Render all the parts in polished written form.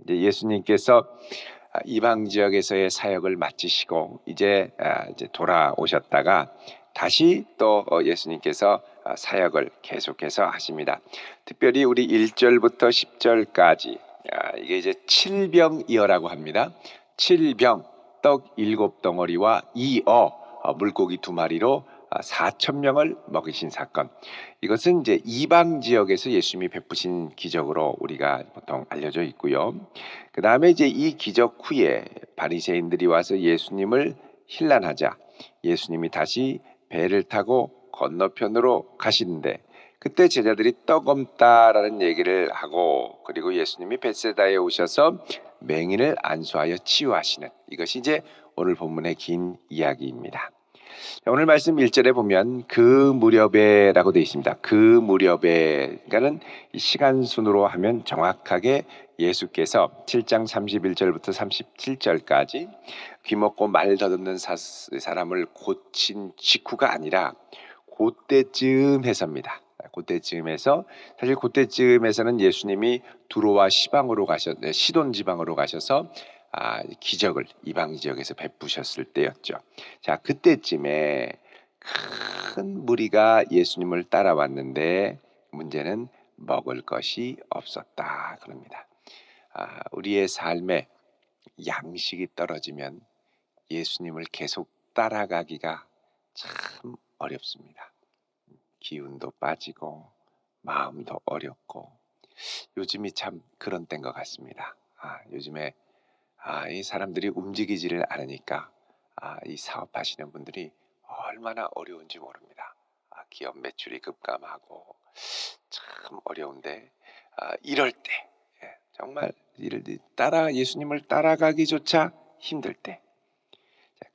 이제 예수님께서 이방 지역에서의 사역을 마치시고 이제 돌아오셨다가 다시 또 예수님께서 사역을 계속해서 하십니다. 특별히 우리 1절부터 10절까지 이게 이제 칠병이어라고 합니다. 칠병, 떡 7덩어리와 2어, 물고기 2마리로 4천 명을 먹이신 사건. 이것은 이제 이방 지역에서 예수님이 베푸신 기적으로 우리가 보통 알려져 있고요. 그 다음에 이제 이 기적 후에 바리새인들이 와서 예수님을 힐난하자 예수님이 다시 배를 타고 건너편으로 가시는데 그때 제자들이 떡 없다라는 얘기를 하고 그리고 예수님이 벳세다에 오셔서 맹인을 안수하여 치유하시는 이것이 이제 오늘 본문의 긴 이야기입니다. 오늘 말씀 1절에 보면 그 무렵에라고 되어 있습니다. 그 무렵에 그러니까는 시간 순으로 하면 정확하게 예수께서 7장 31절부터 37절까지 귀먹고 말 더듬는 사람을 고친 직후가 아니라 그때쯤 해서입니다. 그때쯤에서 사실 그때쯤에서는 예수님이 두로와 시돈 지방으로 가셔서 기적을 이방 지역에서 베푸셨을 때였죠. 자, 그때쯤에 큰 무리가 예수님을 따라왔는데 문제는 먹을 것이 없었다 그럽니다. 우리의 삶에 양식이 떨어지면 예수님을 계속 따라가기가 참 어렵습니다. 기운도 빠지고 마음도 어렵고 요즘이 참 그런 때인 것 같습니다. 요즘에 이 사람들이 움직이지를 않으니까 이 사업하시는 분들이 얼마나 어려운지 모릅니다. 기업 매출이 급감하고 참 어려운데 이럴 때 정말 예수님을 따라가기조차 힘들 때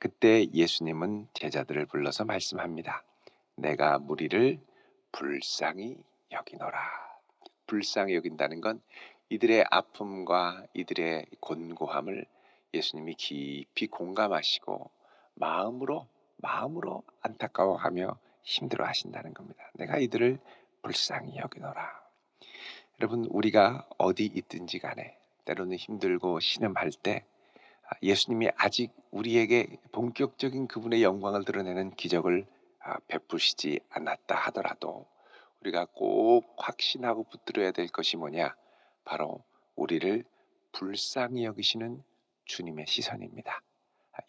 그때 예수님은 제자들을 불러서 말씀합니다. 내가 무리를 불쌍히 여기노라. 불쌍히 여긴다는 건 이들의 아픔과 이들의 곤고함을 예수님이 깊이 공감하시고 마음으로 안타까워하며 힘들어하신다는 겁니다. 내가 이들을 불쌍히 여기노라. 여러분 우리가 어디 있든지 간에 때로는 힘들고 신음할 때 예수님이 아직 우리에게 본격적인 그분의 영광을 드러내는 기적을 베푸시지 않았다 하더라도 우리가 꼭 확신하고 붙들어야 될 것이 뭐냐? 바로 우리를 불쌍히 여기시는 주님의 시선입니다.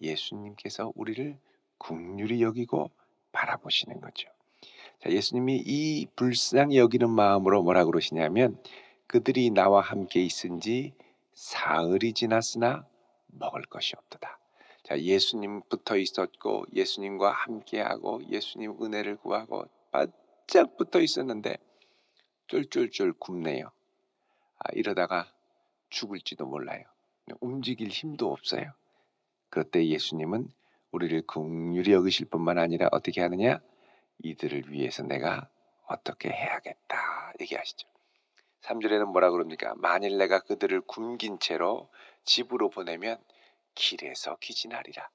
예수님께서 우리를 긍휼히 여기고 바라보시는 거죠. 자, 예수님이 이 불쌍히 여기는 마음으로 뭐라 그러시냐면 그들이 나와 함께 있은지 사흘이 지났으나 먹을 것이 없도다. 자, 예수님 붙어 있었고 예수님과 함께하고 예수님 은혜를 구하고 바짝 붙어 있었는데 쫄쫄쫄 굶네요. 이러다가 죽을지도 몰라요. 움직일 힘도 없어요. 그때 예수님은 우리를 긍휼히 여기실 뿐만 아니라 어떻게 하느냐? 이들을 위해서 내가 어떻게 해야겠다 얘기하시죠. 3절에는 뭐라 그럽니까? 만일 내가 그들을 굶긴 채로 집으로 보내면 길에서 기진하리라.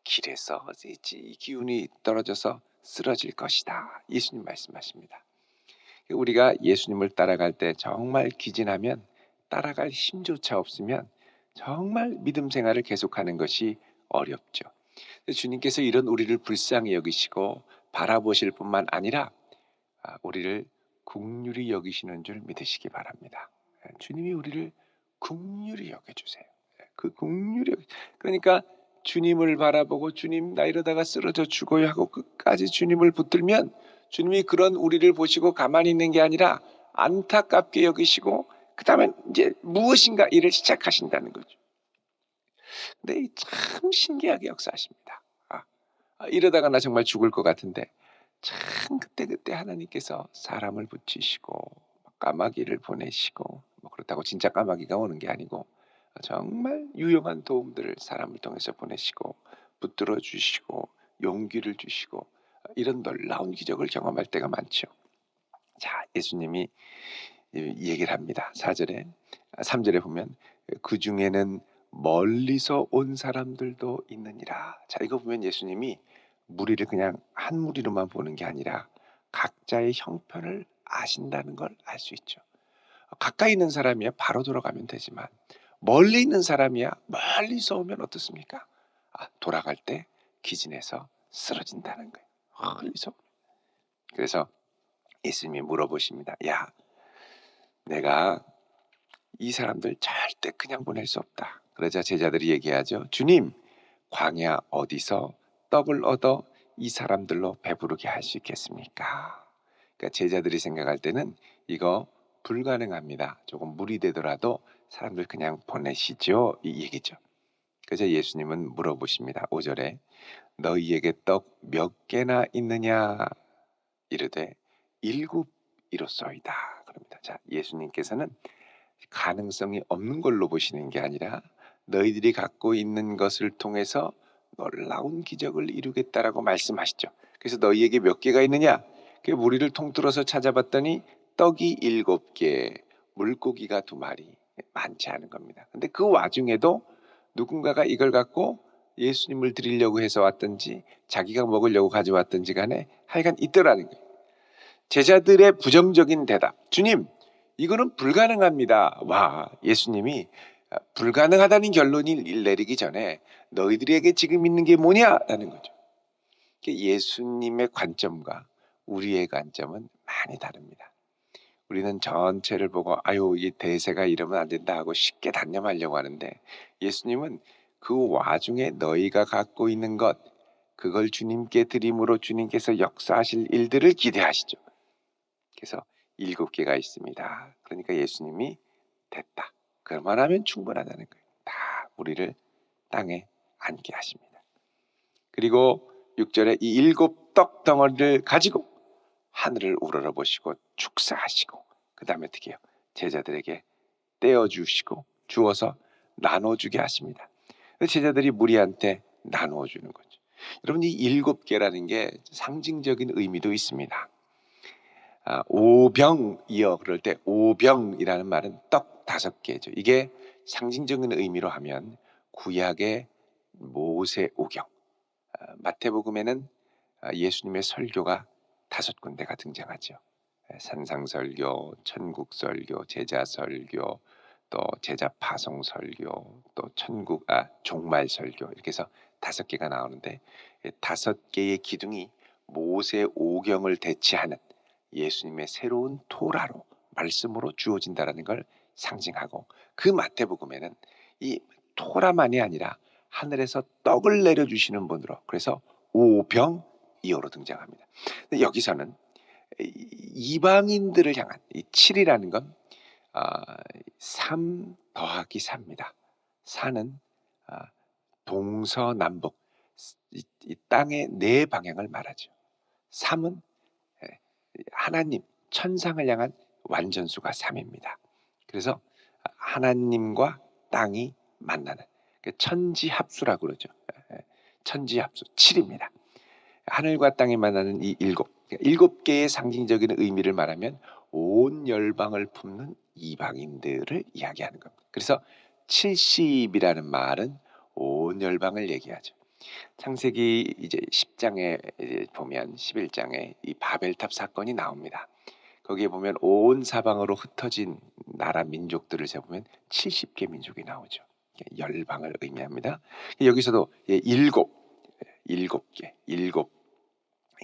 길에서 이 기운이 떨어져서 쓰러질 것이다. 예수님 말씀하십니다. 우리가 예수님을 따라갈 때 정말 기진하면 따라갈 힘조차 없으면 정말 믿음 생활을 계속하는 것이 어렵죠. 주님께서 이런 우리를 불쌍히 여기시고 바라보실 뿐만 아니라 우리를 긍휼히 여기시는 줄 믿으시기 바랍니다. 주님이 우리를 긍휼히 여겨주세요. 그 긍휼히 그러니까 주님을 바라보고 주님 나 이러다가 쓰러져 죽어야 하고 끝까지 주님을 붙들면 주님이 그런 우리를 보시고 가만히 있는 게 아니라 안타깝게 여기시고 그 다음에 이제 무엇인가 일을 시작하신다는 거죠. 근데 참 신기하게 역사하십니다. 이러다가 나 정말 죽을 것 같은데 참 그때 하나님께서 사람을 붙이시고 까마귀를 보내시고 그렇다고 진짜 까마귀가 오는 게 아니고 정말 유용한 도움들을 사람을 통해서 보내시고 붙들어 주시고 용기를 주시고 이런 놀라운 기적을 경험할 때가 많죠. 자, 예수님이 이 얘기를 합니다. 3절에 보면 그 중에는 멀리서 온 사람들도 있느니라. 자, 이거 보면 예수님이 무리를 그냥 한 무리로만 보는 게 아니라 각자의 형편을 아신다는 걸 알 수 있죠. 가까이 있는 사람이야 바로 돌아가면 되지만 멀리 있는 사람이야 멀리서 오면 어떻습니까? 돌아갈 때 기진해서 쓰러진다는 거예요. 멀리서. 그래서 예수님이 물어보십니다. 야, 내가 이 사람들 절대 그냥 보낼 수 없다. 그러자 제자들이 얘기하죠. 주님, 광야 어디서 떡을 얻어 이 사람들로 배부르게 할 수 있겠습니까? 그러니까 제자들이 생각할 때는 이거 불가능합니다. 조금 무리 되더라도 사람들 그냥 보내시죠. 이 얘기죠. 그래서 예수님은 물어보십니다. 5절에 너희에게 떡 몇 개나 있느냐? 이르되 7 이로소이다. 그럽니다. 자, 예수님께서는 가능성이 없는 걸로 보시는 게 아니라 너희들이 갖고 있는 것을 통해서 놀라운 기적을 이루겠다라고 말씀하시죠. 그래서 너희에게 몇 개가 있느냐? 그 무리를 통틀어서 찾아봤더니 떡이 7개, 물고기가 2마리, 많지 않은 겁니다. 근데 그 와중에도 누군가가 이걸 갖고 예수님을 드리려고 해서 왔든지 자기가 먹으려고 가져왔든지 간에 하여간 있더라는 거예요. 제자들의 부정적인 대답. 주님, 이거는 불가능합니다. 와, 예수님이 불가능하다는 결론을 내리기 전에 너희들에게 지금 있는 게 뭐냐라는 거죠. 예수님의 관점과 우리의 관점은 많이 다릅니다. 우리는 전체를 보고 아유, 이 대세가 이러면 안 된다 하고 쉽게 단념하려고 하는데 예수님은 그 와중에 너희가 갖고 있는 것, 그걸 주님께 드림으로 주님께서 역사하실 일들을 기대하시죠. 그래서 7개가 있습니다. 그러니까 예수님이 됐다. 그만하면 충분하다는 거예요. 다 우리를 땅에 앉게 하십니다. 그리고 6절에 이 7떡 덩어리를 가지고 하늘을 우러러보시고 축사하시고 그 다음에 어떻게 해요? 제자들에게 떼어주시고 주어서 나눠주게 하십니다. 제자들이 무리한테 나누어주는 거죠. 여러분, 이 7개라는 게 상징적인 의미도 있습니다. 오병이여 그럴 때 오병이라는 말은 떡 5개죠. 이게 상징적인 의미로 하면 구약의 모세 오경, 마태복음에는 예수님의 설교가 5군데가 등장하죠. 산상설교, 천국설교, 제자설교, 또 제자 파송설교, 또 종말설교 이렇게 해서 5개가 나오는데 5개의 기둥이 모세 오경을 대체하는 예수님의 새로운 토라로 말씀으로 주어진다는 걸 상징하고 그 마태복음에는 이 토라만이 아니라 하늘에서 떡을 내려주시는 분으로 그래서 오병이어로 등장합니다. 근데 여기서는 이방인들을 향한 이 7이라는 건 3 더하기 4입니다. 4는 동서남북 이 땅의 4방향을 말하죠. 3은 하나님 천상을 향한 완전수가 3입니다. 그래서 하나님과 땅이 만나는 천지합수라고 그러죠. 천지합수 7입니다. 하늘과 땅이 만나는 이 7개의 상징적인 의미를 말하면 온 열방을 품는 이방인들을 이야기하는 겁니다. 그래서 70이라는 말은 온 열방을 얘기하죠. 창세기 이제 10장에 보면 11장에 이 바벨탑 사건이 나옵니다. 거기에 보면 온 사방으로 흩어진 나라 민족들을 세보면 70개 민족이 나오죠. 열방을 의미합니다. 여기서도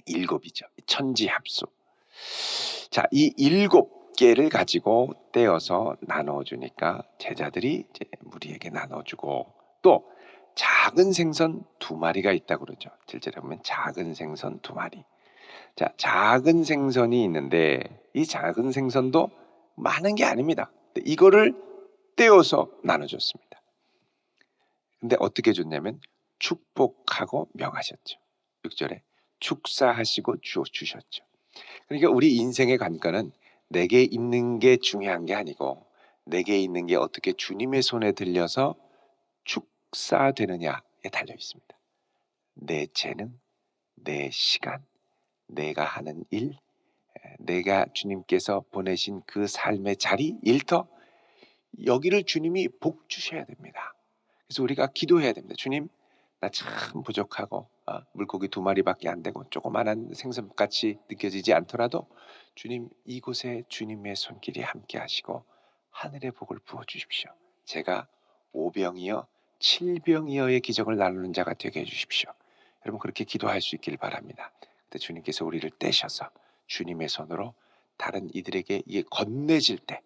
7이죠. 천지합수. 자, 이 7개를 가지고 떼어서 나눠주니까 제자들이 이제 무리에게 나눠주고 또 작은 생선 2마리가 있다고 그러죠. 7절에 보면 작은 생선 2마리. 자, 작은 생선이 있는데 이 작은 생선도 많은 게 아닙니다. 이거를 떼어서 나눠줬습니다. 근데 어떻게 줬냐면 축복하고 명하셨죠. 6절에 축사하시고 주셨죠. 그러니까 우리 인생의 관건은 내게 있는 게 중요한 게 아니고 내게 있는 게 어떻게 주님의 손에 들려서 축사되느냐에 달려 있습니다. 내 재능, 내 시간, 내가 하는 일, 내가 주님께서 보내신 그 삶의 자리, 일터 여기를 주님이 복 주셔야 됩니다. 그래서 우리가 기도해야 됩니다. 주님, 나 참 부족하고 물고기 2마리밖에 안 되고 조그마한 생선같이 느껴지지 않더라도 주님 이곳에 주님의 손길이 함께 하시고 하늘의 복을 부어주십시오. 제가 5병이여 7병이어의 기적을 나누는 자가 되게 해주십시오. 여러분 그렇게 기도할 수 있길 바랍니다. 그때 주님께서 우리를 떼셔서 주님의 손으로 다른 이들에게 이게 건네질 때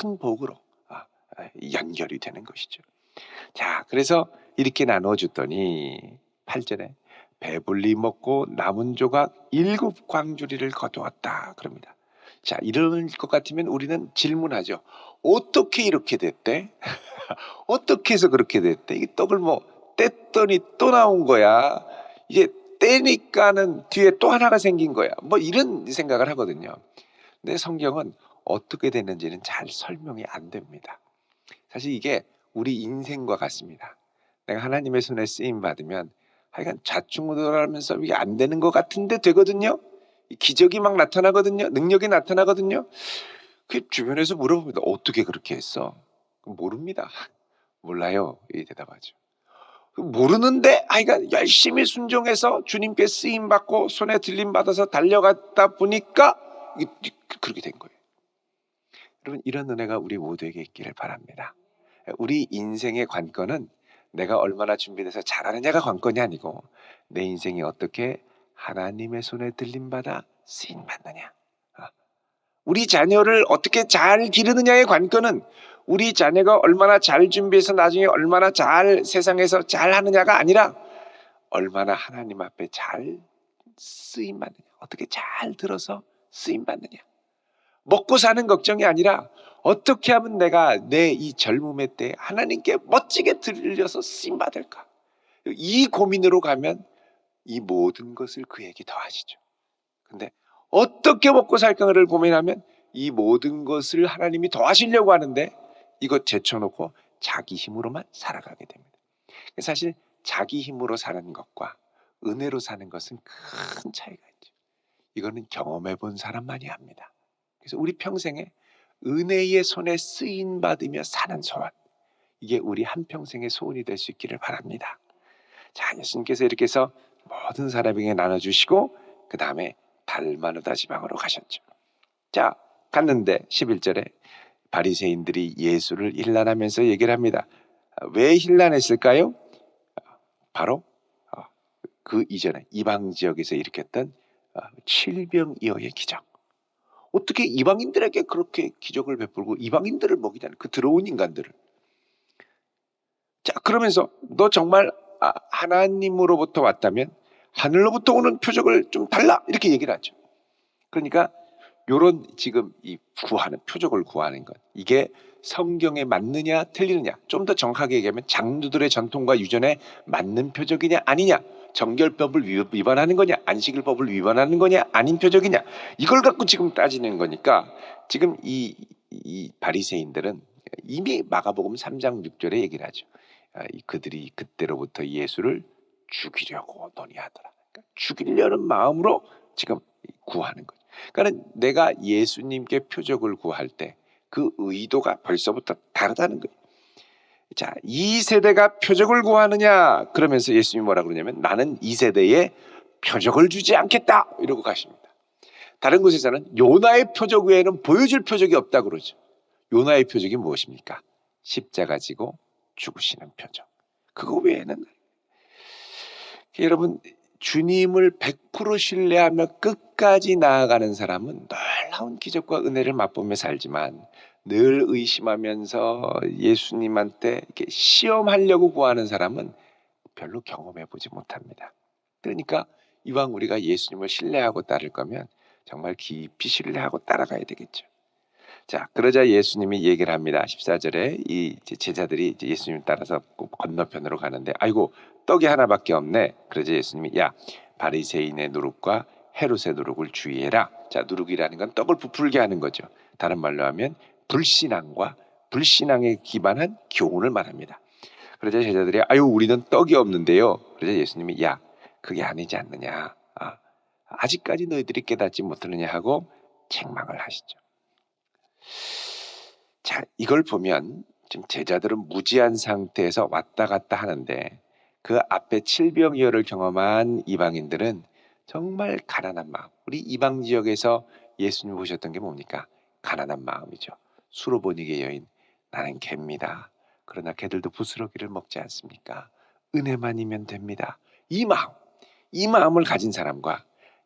큰 복으로 연결이 되는 것이죠. 자, 그래서 이렇게 나눠줬더니 8절에 배불리 먹고 남은 조각 7광주리를 거두었다 그럽니다. 자, 이럴 것 같으면 우리는 질문하죠. 어떻게 이렇게 됐대? 어떻게 해서 그렇게 됐대? 이 떡을 뭐 뗐더니 또 나온 거야. 이게 떼니까는 뒤에 또 하나가 생긴 거야. 뭐 이런 생각을 하거든요. 근데 성경은 어떻게 됐는지는 잘 설명이 안 됩니다. 사실 이게 우리 인생과 같습니다. 내가 하나님의 손에 쓰임 받으면 하여간 좌충우돌하면서 이게 안 되는 것 같은데 되거든요. 기적이 막 나타나거든요. 능력이 나타나거든요. 그 주변에서 물어봅니다. 어떻게 그렇게 했어? 모릅니다. 몰라요. 이 대답하죠. 모르는데 하여간 열심히 순종해서 주님께 쓰임 받고 손에 들림 받아서 달려갔다 보니까 그렇게 된 거예요. 여러분 이런 은혜가 우리 모두에게 있기를 바랍니다. 우리 인생의 관건은 내가 얼마나 준비돼서 잘하느냐가 관건이 아니고 내 인생이 어떻게 하나님의 손에 들림받아 쓰임받느냐. 우리 자녀를 어떻게 잘 기르느냐의 관건은 우리 자녀가 얼마나 잘 준비해서 나중에 얼마나 잘 세상에서 잘 하느냐가 아니라 얼마나 하나님 앞에 잘 쓰임받느냐. 어떻게 잘 들어서 쓰임받느냐. 먹고 사는 걱정이 아니라 어떻게 하면 내가 내 이 젊음의 때 하나님께 멋지게 들려서 쓰임받을까. 이 고민으로 가면 이 모든 것을 그에게 더하시죠. 근데 어떻게 먹고 살까를 고민하면 이 모든 것을 하나님이 더하시려고 하는데 이것 제쳐놓고 자기 힘으로만 살아가게 됩니다. 사실 자기 힘으로 사는 것과 은혜로 사는 것은 큰 차이가 있죠. 이거는 경험해 본 사람만이 합니다. 그래서 우리 평생에 은혜의 손에 쓰임 받으며 사는 소원, 이게 우리 한평생의 소원이 될 수 있기를 바랍니다. 자, 예수님께서 이렇게 해서 모든 사람에게 나눠주시고 그 다음에 달마누다 지방으로 가셨죠. 자, 갔는데 11절에 바리새인들이 예수를 힐난하면서 얘기를 합니다. 왜 힐난했을까요? 바로 그 이전에 이방 지역에서 일으켰던 칠병이어의 기적. 어떻게 이방인들에게 그렇게 기적을 베풀고 이방인들을 먹이다니, 그 들어온 인간들을. 자, 그러면서 너 정말 하나님으로부터 왔다면 하늘로부터 오는 표적을 좀 달라 이렇게 얘기를 하죠. 그러니까 요런 지금 이 구하는 표적을 구하는 것, 이게 성경에 맞느냐 틀리느냐, 좀 더 정확하게 얘기하면 장로들의 전통과 유전에 맞는 표적이냐 아니냐, 정결법을 위반하는 거냐 안식일법을 위반하는 거냐 아닌 표적이냐, 이걸 갖고 지금 따지는 거니까 지금 이 바리새인들은 이미 마가복음 3장 6절에 얘기를 하죠. 그들이 그때로부터 예수를 죽이려고 논의하더라. 그러니까 죽이려는 마음으로 지금 구하는 거죠. 그러니까 내가 예수님께 표적을 구할 때 그 의도가 벌써부터 다르다는 거예요. 자, 이 세대가 표적을 구하느냐 그러면서 예수님이 뭐라 그러냐면 나는 이 세대에 표적을 주지 않겠다 이러고 가십니다. 다른 곳에서는 요나의 표적 외에는 보여줄 표적이 없다 그러죠. 요나의 표적이 무엇입니까? 십자가 지고 죽으시는 표적. 그거 외에는 여러분 주님을 100% 신뢰하며 끝까지 나아가는 사람은 놀라운 기적과 은혜를 맛보며 살지만 늘 의심하면서 예수님한테 이렇게 시험하려고 구하는 사람은 별로 경험해보지 못합니다. 그러니까 이왕 우리가 예수님을 신뢰하고 따를 거면 정말 깊이 신뢰하고 따라가야 되겠죠. 자, 그러자 예수님이 얘기를 합니다. 14절에 이 제자들이 이제 예수님 따라서 건너편으로 가는데 아이고 떡이 하나밖에 없네. 그러자 예수님이 야, 바리새인의 누룩과 헤롯의 누룩을 주의해라. 자, 누룩이라는 건 떡을 부풀게 하는 거죠. 다른 말로 하면 불신앙과 불신앙에 기반한 교훈을 말합니다. 그러자 제자들이 아유 우리는 떡이 없는데요. 그러자 예수님이 야, 그게 아니지 않느냐. 아직까지 너희들이 깨닫지 못하느냐 하고 책망을 하시죠. 자, 이걸 보면 지금 제자들은 무지한 상태에서 왔다 갔다 하는데 그 앞에 칠병이어를 경험한 이방인들은 정말 가난한 마음. 우리 이방 지역에서 예수님 보셨던 게 뭡니까? 가난한 마음이죠. 수로보니게 여인, 나는 개입니다. 그러나 개들도 부스러기를 먹지 않습니까? 은혜만이면 됩니다. 이 마음을 가진 사람과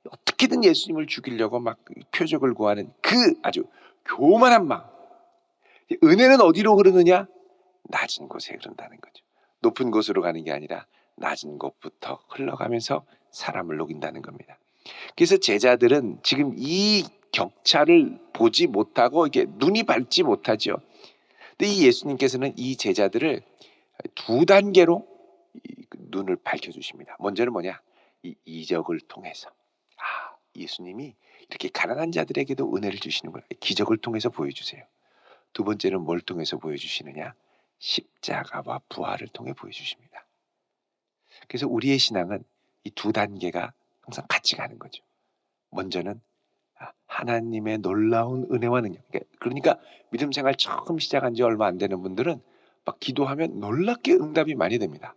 어떻게든 예수님을 죽이려고 막 표적을 구하는 그 아주 교만한 마음. 은혜는 어디로 흐르느냐? 낮은 곳에 흐른다는 거죠. 높은 곳으로 가는 게 아니라 낮은 곳부터 흘러가면서 사람을 녹인다는 겁니다. 그래서 제자들은 지금 이 격차를 보지 못하고 이게 눈이 밝지 못하죠. 근데 이 예수님께서는 이 제자들을 두 단계로 눈을 밝혀주십니다. 먼저는 뭐냐? 이 이적을 통해서. 예수님이 이렇게 가난한 자들에게도 은혜를 주시는구나. 기적을 통해서 보여주세요. 두 번째는 뭘 통해서 보여주시느냐? 십자가와 부활을 통해 보여주십니다. 그래서 우리의 신앙은 이 두 단계가 항상 같이 가는 거죠. 먼저는 하나님의 놀라운 은혜와 능력. 그러니까 믿음 생활 처음 시작한 지 얼마 안 되는 분들은 막 기도하면 놀랍게 응답이 많이 됩니다.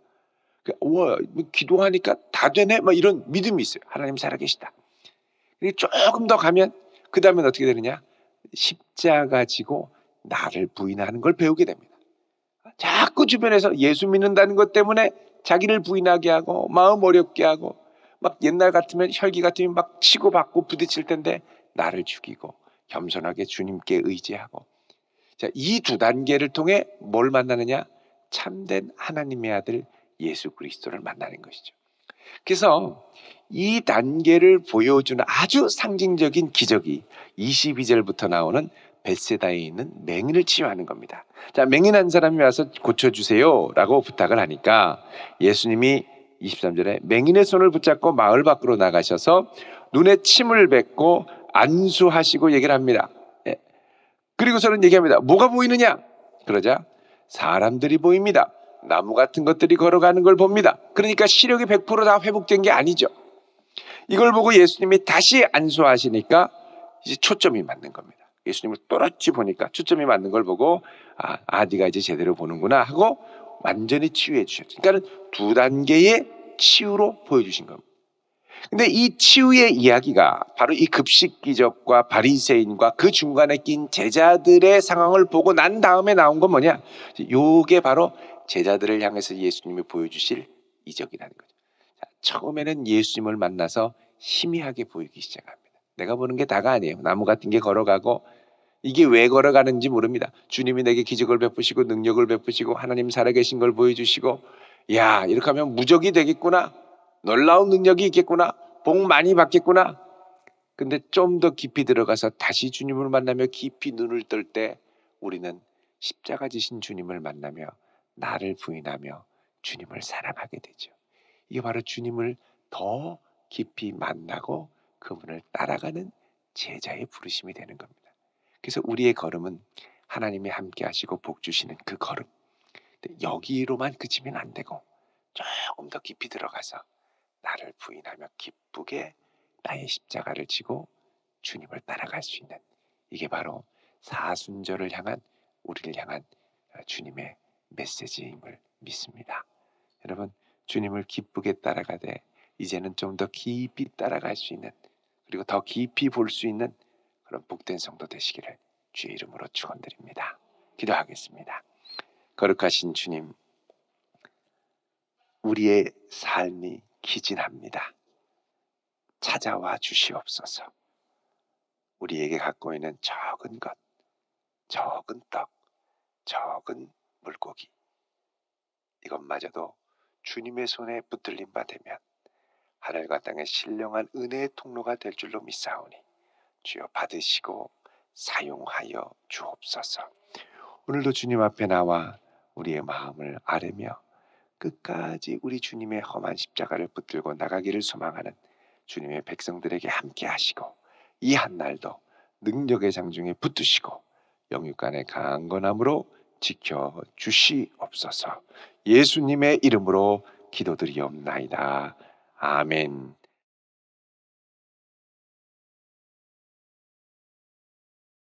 우와, 기도하니까 다 되네? 막 이런 믿음이 있어요. 하나님 살아계시다. 조금 더 가면 그 다음엔 어떻게 되느냐? 십자가 지고 나를 부인하는 걸 배우게 됩니다. 자꾸 주변에서 예수 믿는다는 것 때문에 자기를 부인하게 하고 마음 어렵게 하고 막 옛날 같으면 혈기 같으면 막 치고받고 부딪힐 텐데 나를 죽이고 겸손하게 주님께 의지하고. 자, 이 두 단계를 통해 뭘 만나느냐? 참된 하나님의 아들 예수 그리스도를 만나는 것이죠. 그래서 이 단계를 보여주는 아주 상징적인 기적이 22절부터 나오는 벳세다에 있는 맹인을 치유하는 겁니다. 자, 맹인한 사람이 와서 고쳐주세요 라고 부탁을 하니까 예수님이 23절에 맹인의 손을 붙잡고 마을 밖으로 나가셔서 눈에 침을 뱉고 안수하시고 얘기를 합니다. 그리고서는 얘기합니다. 뭐가 보이느냐? 그러자 사람들이 보입니다. 나무 같은 것들이 걸어가는 걸 봅니다. 그러니까 시력이 100%다 회복된 게 아니죠. 이걸 보고 예수님이 다시 안수하시니까 이제 초점이 맞는 겁니다. 예수님을 또렷이 보니까 초점이 맞는 걸 보고 네가 이제 제대로 보는구나 하고 완전히 치유해 주셨죠. 그러니까 두 단계의 치유로 보여주신 겁니다. 근데 이 치유의 이야기가 바로 이 급식 기적과 바리새인과 그 중간에 낀 제자들의 상황을 보고 난 다음에 나온 건 뭐냐? 요게 바로 제자들을 향해서 예수님이 보여주실 이적이라는 거죠. 자, 처음에는 예수님을 만나서 희미하게 보이기 시작합니다. 내가 보는 게 다가 아니에요. 나무 같은 게 걸어가고 이게 왜 걸어가는지 모릅니다. 주님이 내게 기적을 베푸시고 능력을 베푸시고 하나님 살아계신 걸 보여주시고 야, 이렇게 하면 무적이 되겠구나. 놀라운 능력이 있겠구나. 복 많이 받겠구나. 근데 좀 더 깊이 들어가서 다시 주님을 만나며 깊이 눈을 뜰 때 우리는 십자가 지신 주님을 만나며 나를 부인하며 주님을 사랑하게 되죠. 이게 바로 주님을 더 깊이 만나고 그분을 따라가는 제자의 부르심이 되는 겁니다. 그래서 우리의 걸음은 하나님이 함께 하시고 복 주시는 그 걸음. 여기로만 그치면 안 되고 조금 더 깊이 들어가서 나를 부인하며 기쁘게 나의 십자가를 지고 주님을 따라갈 수 있는, 이게 바로 사순절을 향한 우리를 향한 주님의 메시지임을 믿습니다. 여러분, 주님을 기쁘게 따라가되 이제는 좀 더 깊이 따라갈 수 있는, 그리고 더 깊이 볼 수 있는 그런 복된 성도 되시기를 주의 이름으로 축원드립니다. 기도하겠습니다. 거룩하신 주님, 우리의 삶이 기진합니다. 찾아와 주시옵소서. 우리에게 갖고 있는 적은 것, 적은 떡, 적은 물고기, 이것마저도 주님의 손에 붙들림 받으면 하늘과 땅의 신령한 은혜의 통로가 될 줄로 믿사오니 주여 받으시고 사용하여 주옵소서. 오늘도 주님 앞에 나와 우리의 마음을 아뢰며 끝까지 우리 주님의 험한 십자가를 붙들고 나가기를 소망하는 주님의 백성들에게 함께 하시고 이 한날도 능력의 장중에 붙드시고 영육간의 강건함으로 지켜 주시옵소서. 예수님의 이름으로 기도드리옵나이다. 아멘.